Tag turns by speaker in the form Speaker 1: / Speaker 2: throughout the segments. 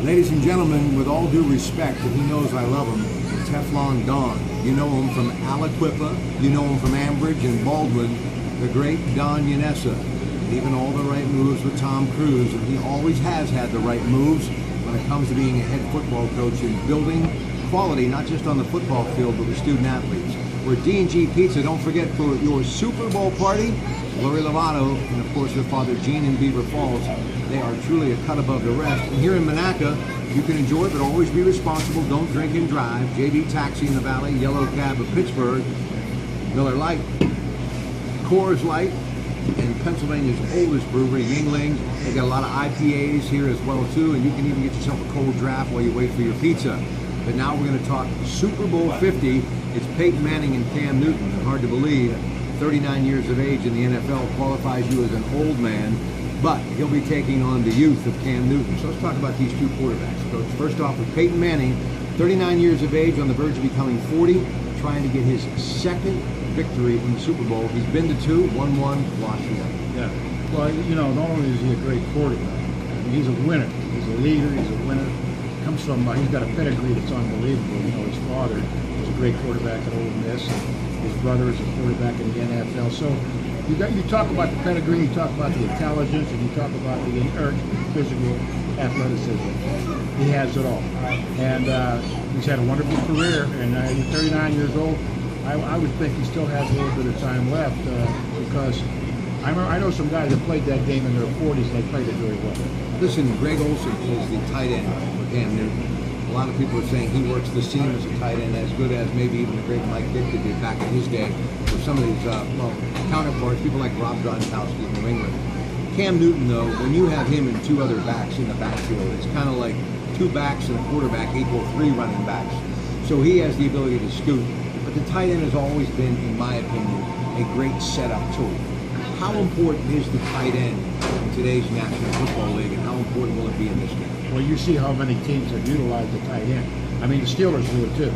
Speaker 1: Ladies and gentlemen, with all due respect, and he knows I love him, Teflon Don. You know him from Aliquippa, you know him from Ambridge and Baldwin, the great Don Yanessa. Even all the right moves with Tom Cruise, and he always has had the right moves when it comes to being a head football coach and building quality, not just on the football field, but with student athletes. We're at D&G Pizza. Don't forget, for your Super Bowl party, Lori Lovato and, of course, her father, Gene, in Beaver Falls. They are truly a cut above the rest. And here in Monaca, you can enjoy, but always be responsible. Don't drink and drive. JB Taxi in the Valley, Yellow Cab of Pittsburgh, Miller Lite, Coors Light, and Pennsylvania's oldest brewery, Yingling. They got a lot of IPAs here as well, too, and you can even get yourself a cold draft while you wait for your pizza. But now we're going to talk Super Bowl 50. It's Peyton Manning and Cam Newton. And hard to believe, 39 years of age in the NFL qualifies you as an old man, but he'll be taking on the youth of Cam Newton. So let's talk about these two quarterbacks, Coach. First off, with Peyton Manning, 39 years of age, on the verge of becoming 40, trying to get his second victory in the Super Bowl. He's been to two, won one, lost the other.
Speaker 2: Yeah. Well, you know, not only is he a great quarterback, I mean, he's a winner. He's a leader. He's a winner. Comes from, he's got a pedigree that's unbelievable. You know, his father was a great quarterback at Ole Miss. His brother is a quarterback in the NFL. So you talk about the pedigree, you talk about the intelligence, and you talk about the inherent physical athleticism. He has it all. And he's had a wonderful career, and he's 39 years old. I would think he still has a little bit of time left because I know some guys that played that game in their 40s and they played it very well.
Speaker 1: Listen, Greg Olsen is the tight end for Cam Newton. A lot of people are saying he works the seam as a tight end as good as maybe even the great Mike Ditka did back in his day. For some of these counterparts, people like Rob Gronkowski in New England. Cam Newton, though, when you have him and two other backs in the backfield, it's kind of like two backs and a quarterback equal three running backs. So he has the ability to scoot. But the tight end has always been, in my opinion, a great setup tool. How important is the tight end in today's National Football League, and how important will it be in this game?
Speaker 2: Well, you see how many teams have utilized the tight end. I mean, the Steelers do it too.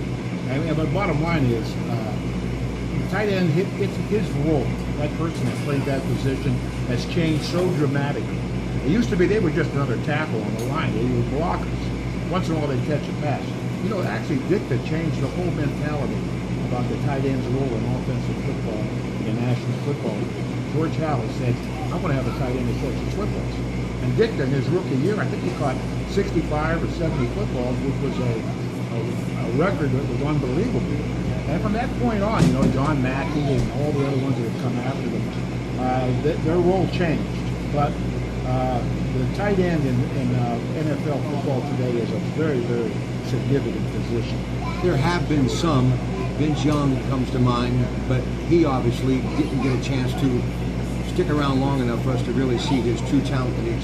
Speaker 2: But bottom line is, the tight end, his role, that person that played that position, has changed so dramatically. It used to be they were just another tackle on the line. They were blockers. Once in a while they'd catch a pass. You know, actually, Ditka changed the whole mentality about the tight end's role in offensive football in National Football. George Howell said, I want to have a tight end that catches footballs. And Ditka, in his rookie year, I think he caught 65 or 70 footballs, which was a record that was unbelievable. And from that point on, you know, John Mackey and all the other ones that have come after them, their role changed. But the tight end in NFL football today is a very, very significant position.
Speaker 1: There have been some. Vince Young comes to mind, but he obviously didn't get a chance to stick around long enough for us to really see his true talent that he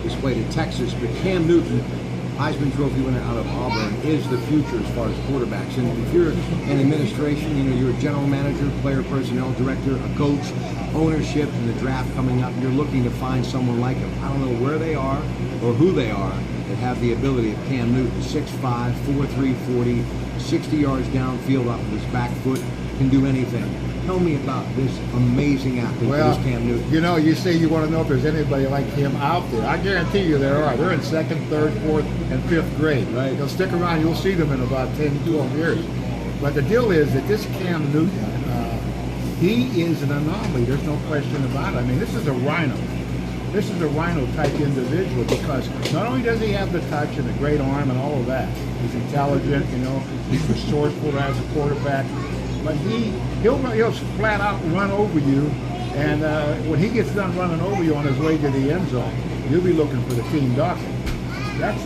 Speaker 1: displayed at Texas. But Cam Newton, Heisman Trophy winner out of Auburn, is the future as far as quarterbacks. And if you're in administration, you know, you're a general manager, player personnel director, a coach, ownership, and the draft coming up, you're looking to find someone like him. I don't know where they are or who they are that have the ability of Cam Newton, 6'5", 4'3", 40, 60 yards downfield off of his back foot, can do anything. Tell me about this amazing athlete that is Cam Newton.
Speaker 2: You know, you say you want to know if there's anybody like him out there. I guarantee you there are. They're in 2nd, 3rd, 4th, and 5th grade.
Speaker 1: Right.
Speaker 2: They'll stick around. You'll see them in about 10, 12 years. But the deal is that this Cam Newton, he is an anomaly. There's no question about it. I mean, this is a rhino. This is a rhino-type individual because not only does he have the touch and the great arm and all of that, he's intelligent, you know, he's resourceful as a quarterback, but he'll flat out run over you, and when he gets done running over you on his way to the end zone, you'll be looking for the team doctor.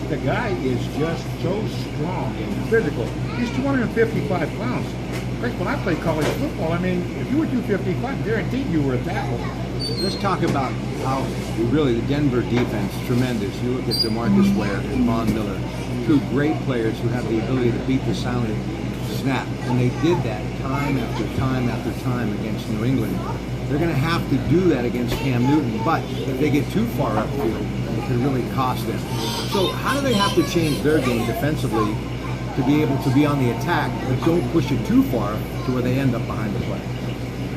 Speaker 2: The guy is just so strong and physical. He's 255 pounds. When I played college football, I mean, if you were 255, guaranteed you were a tackle.
Speaker 1: Let's talk about how really the Denver defense, tremendous. You look at DeMarcus Ware and Von Miller, two great players who have the ability to beat the silent snap. And they did that time after time after time against New England. They're going to have to do that against Cam Newton, but if they get too far upfield, it could really cost them. So how do they have to change their game defensively to be able to be on the attack, but don't push it too far to where they end up behind the play?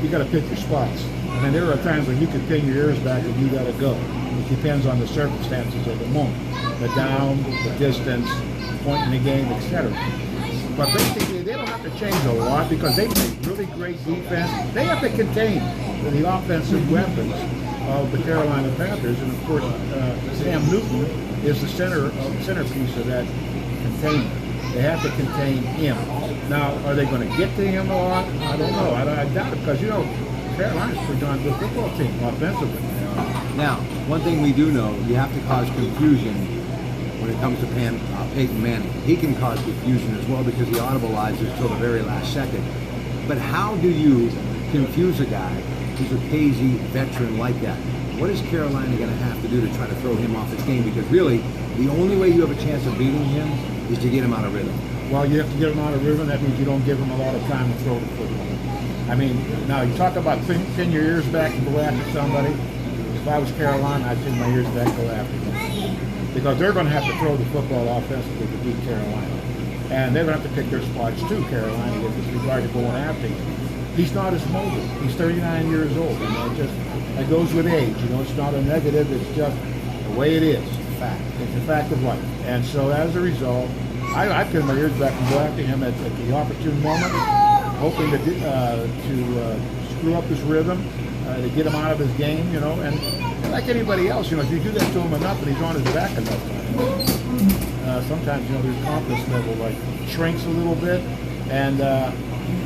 Speaker 2: You got to pick your spots. I mean, there are times when you can pin your ears back and you got to go. depends on the circumstances of the moment, the down, the distance, point in the game, etc. But basically, they don't have to change a lot because they play really great defense. They have to contain the offensive weapons of the Carolina Panthers, and of course, Cam Newton is the centerpiece of that containment. They have to contain him. Now, are they going to get to him a lot? I don't know. I doubt it because, Carolina's a pretty darn good football team offensively.
Speaker 1: Now, one thing we do know, you have to cause confusion when it comes to Peyton Manning. He can cause confusion as well because he audibilizes till the very last second. But how do you confuse a guy who's a Paisy veteran like that? What is Carolina going to have to do to try to throw him off his game? Because really, the only way you have a chance of beating him is to get him out of rhythm.
Speaker 2: Well, you have to get him out of rhythm. That means you don't give him a lot of time to throw the football. I mean, now you talk about pin your ears back and go after somebody. If I was Carolina, I'd pin my ears back and go after them. Because they're going to have to throw the football offensively to beat Carolina. And they're going to have to pick their spots too, Carolina, with regard to going after him. He's not as mobile. He's 39 years old. That goes with age. It's not a negative. It's just the way it is. Fact. It's a fact of life. And so as a result, I pin my ears back and go after him at the opportune moment, hoping to screw up his rhythm, to get him out of his game, and like anybody else, if you do that to him enough and he's on his back enough, sometimes, their confidence level shrinks a little bit, and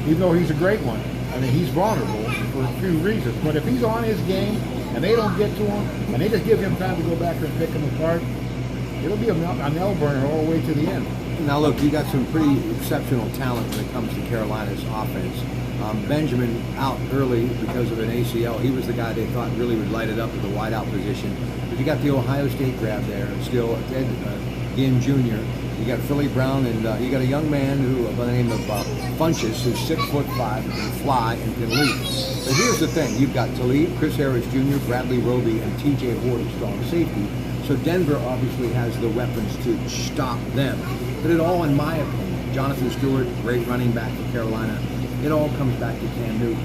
Speaker 2: even though he's a great one, he's vulnerable for a few reasons, but if he's on his game and they don't get to him, and they just give him time to go back and pick him apart, it'll be a nail burner all the way to the end.
Speaker 1: Now look, you got some pretty exceptional talent when it comes to Carolina's offense. Benjamin out early because of an ACL. He was the guy they thought really would light it up at the wideout position. But you got the Ohio State grab there, still Ed Ginn Jr. You got Philly Brown, and you got a young man who, by the name of Funchess, who's 6'5", and can fly and can leap. But here's the thing: you've got Talib, Chris Harris Jr., Bradley Roby, and T.J. Ward of strong safety. So Denver obviously has the weapons to stop them. But it all, in my opinion, Jonathan Stewart, great running back for Carolina, it all comes back to Cam Newton.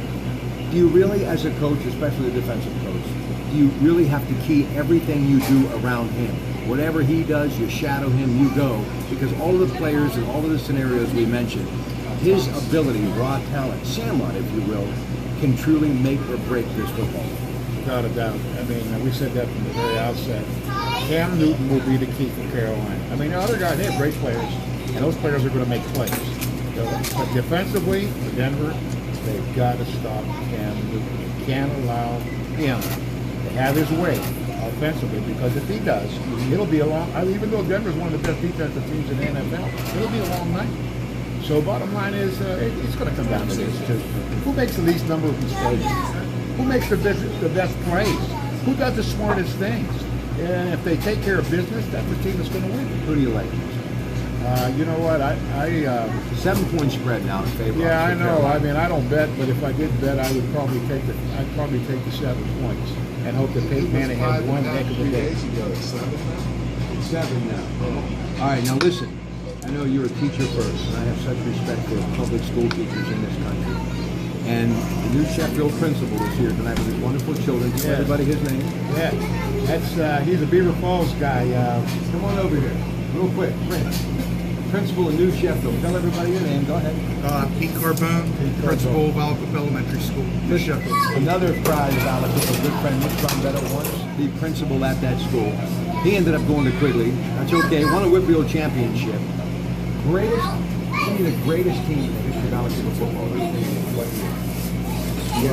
Speaker 1: Do you really, as a coach, especially a defensive coach, do you really have to key everything you do around him? Whatever he does, you shadow him, you go. Because all of the players and all of the scenarios we mentioned, his ability, raw talent, Sandlot, if you will, can truly make or break this football.
Speaker 2: Without a doubt. We said that from the very outset. Cam Newton will be the key for Carolina. The other guys, they have great players, and those players are going to make plays. But defensively, for Denver, they've got to stop Cam Newton. You can't allow him to have his way offensively, because if he does, it'll be a long, even though Denver's one of the best defensive teams in the NFL, it'll be a long night. So bottom line is, it's going to come down to this too. Who makes the least number of mistakes? Who makes the best plays? Who does the smartest things? And if they take care of business, that's the team that's going to win.
Speaker 1: Who do you like?
Speaker 2: You know what?
Speaker 1: 7-point spread now in favor.
Speaker 2: Yeah, I know. I don't bet, but if I did bet, I'd probably take the 7 points and hope that Peyton Manning had one heck of a day.
Speaker 1: 7 now. All right, now listen. I know you're a teacher first, and I have such respect for public school teachers in this country. And the new Sheffield principal is here tonight with his wonderful children. Tell everybody his name.
Speaker 2: Yeah, he's a Beaver Falls guy.
Speaker 1: Come on over here, real quick. Principal of New Sheffield. Tell everybody your name. Go ahead.
Speaker 3: Pete Carbone, principal of Aliquip Elementary School, New Sheffield.
Speaker 1: Another prize of Aliquip, a good friend, Mitch Trombetta, once the principal at that school. He ended up going to Quigley. That's okay. Won a Whitfield championship. Give me the greatest team in the history of Aliquip football. You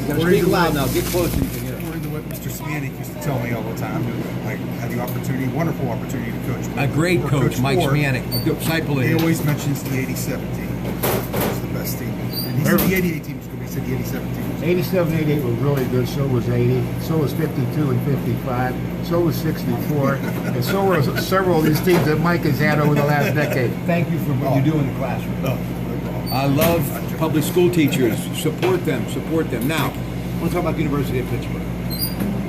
Speaker 1: gotta speak loud now. Get closer. You can hear.
Speaker 3: According to what Mr. Smianik used to tell me all the time, I had the opportunity, wonderful opportunity to coach.
Speaker 1: A great coach, Mike Smianik, a disciple of
Speaker 3: He
Speaker 1: his.
Speaker 3: always mentions the 87 team. It's the best team. And he said the 88 team was good. He said the 87 team was good.
Speaker 2: 87, 88 was really good. So was 80. So was 52 and 55. So was 64. And so were several of these teams that Mike has had over the last decade.
Speaker 1: Thank you for what you do in the classroom.
Speaker 3: No problem.
Speaker 1: I love public school teachers. Support them. Support them. Now, I want to talk about the University of Pittsburgh.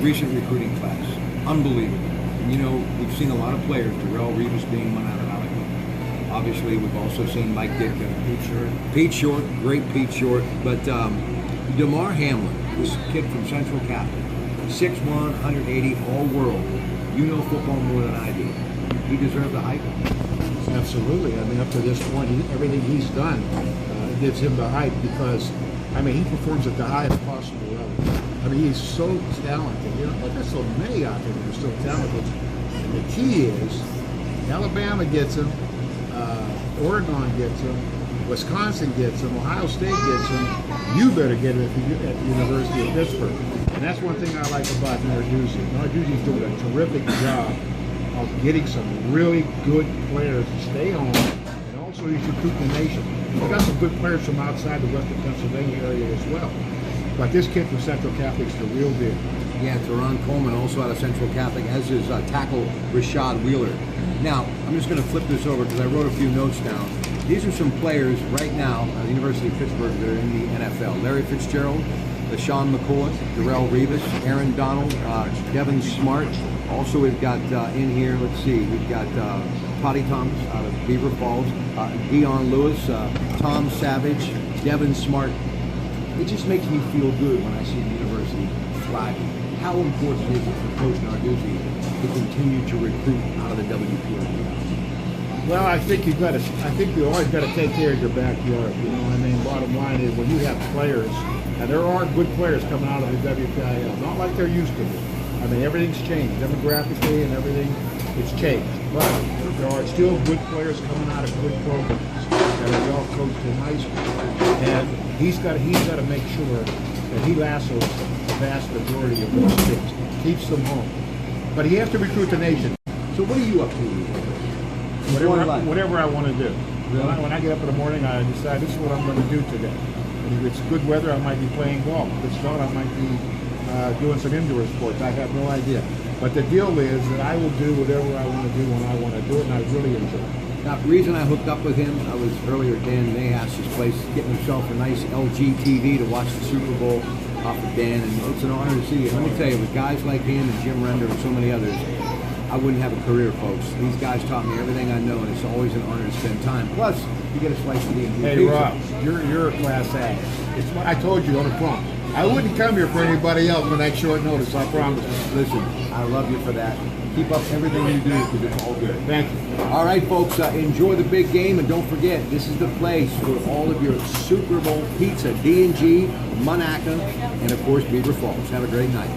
Speaker 1: Recent recruiting class. Unbelievable. And, we've seen a lot of players, Darrell Reeves being one out of Aliquip. Obviously, we've also seen Mike Ditka. Pete Short. Great Pete Short. But DeMar Hamlin, this kid from Central Catholic, 6'1", 180, all world. You know football more than I do. He deserved the hype.
Speaker 2: Absolutely. I mean, up to this point, everything he's done gives him the hype because, I mean, he performs at the highest possible level. I mean, he's so talented. You know, there's so many out there that are so talented. And the key is, Alabama gets him, Oregon gets him, Wisconsin gets him, Ohio State gets him. You better get it at the University of Pittsburgh. And that's one thing I like about Narduzzi. Narduzzi's doing a terrific job of getting some really good players to stay on, and also he's recruiting the nation. We've got some good players from outside the Western Pennsylvania area as well. But this kid from Central Catholic's the real deal.
Speaker 1: Yeah, Teron Coleman also out of Central Catholic, as is tackle Rashad Wheeler. Now, I'm just going to flip this over because I wrote a few notes down. These are some players right now at the University of Pittsburgh that are in the NFL. Larry Fitzgerald, LaShawn McCoy, Darrell Revis, Aaron Donald, Devin Smart. Also, we've got in here, let's see, we've got Toddy Thomas out of Beaver Falls, Dion Lewis, Tom Savage, Devin Smart. It just makes me feel good when I see the university thriving. How important is it for Coach Narduzzi to continue to recruit out of the WPRP?
Speaker 2: Well, I think you always got to take care of your backyard. You know, I mean, bottom line is when you have players, and there are good players coming out of the WPIL, not like they're used to be. I mean, everything's changed demographically and everything. It's changed, but there are still good players coming out of good programs that are well coached in high school, and he's got to make sure that he lassos the vast majority of those kids, keeps them home. But he has to recruit the nation.
Speaker 1: So what are you up to?
Speaker 2: Whatever I want to do. Really? When I get up in the morning, I decide this is what I'm going to do today. And if it's good weather, I might be playing golf. If it's not, I might be doing some indoor sports. I have no idea. But the deal is that I will do whatever I want to do when I want to do it, and I really enjoy it.
Speaker 1: Now, the reason I hooked up with him, I was earlier at Dan Nahas's place, getting himself a nice LG TV to watch the Super Bowl off of Dan, and it's an honor to see you. Let me tell you, with guys like him and Jim Render and so many others, I wouldn't have a career, folks. These guys taught me everything I know, and it's always an honor to spend time. Plus, you get a slice of the
Speaker 2: Hey,
Speaker 1: pizza.
Speaker 2: Rob, you're a class act. It's what I told you on the phone. I wouldn't come here for anybody else on that short notice, I promise.
Speaker 1: Listen, I love you for that. Keep up everything you do because it's all good.
Speaker 2: Thank you.
Speaker 1: All right, folks, enjoy the big game, and don't forget, this is the place for all of your Super Bowl pizza, D&G, Monaca, and of course, Beaver Falls. Have a great night.